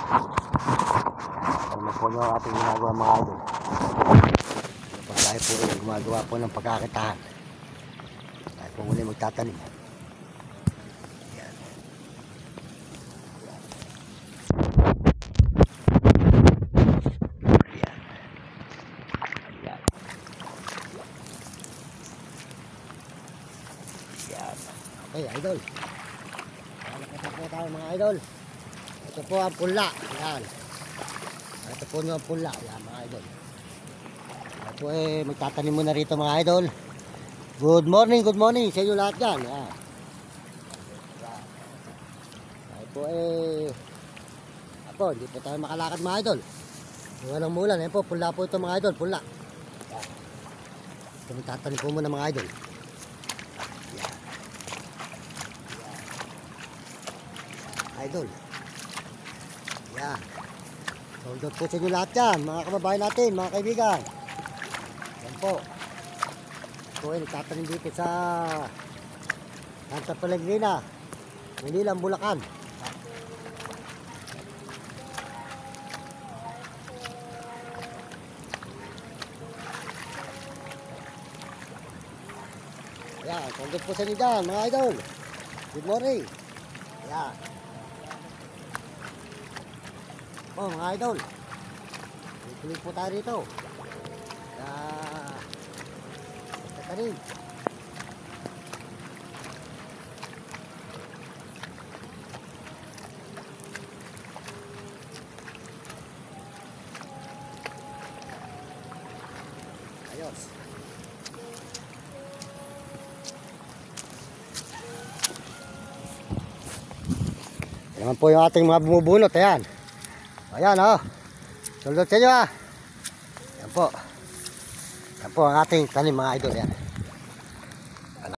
Ano po yung ating ginagawa mga idol. Pag tayo po gumagawa po ng pagkakitahan, tayo po muna magtatanim. Yan. Yan. Yan. Okay idol, nakita po tayo mga idol. Ito po ang pula. Yan. Ito po yung pula. Yan mga idol. Ito po magtatanim muna rito mga idol. Good morning sa inyo lahat yan. Yan. Yan. Ito po ako, hindi po tayo makalakad mga idol. Walang mulan. Yan po, pula po ito mga idol. Pula. Yan. Ito magtatanim po muna mga idol. Yan. Yan. Idol. Yan. Sold out po sa inyo lahat yan, mga kababayan natin, mga kaibigan. Yan po. Ito ay nagtatanim dito sa Santa Pellegrina, Manila, Bulacan. Yan, sold out po sa inyo dyan, mga idol. Good morning. Yan. Oh mga idol, tuloy po tayo rito sa tanim. Ayos. Yan naman po yung ating mga bumubunot. Ayan. Ayan o. Sold out sa inyo ha. Yan po. Yan po ang ating tanim mga idol. Yan.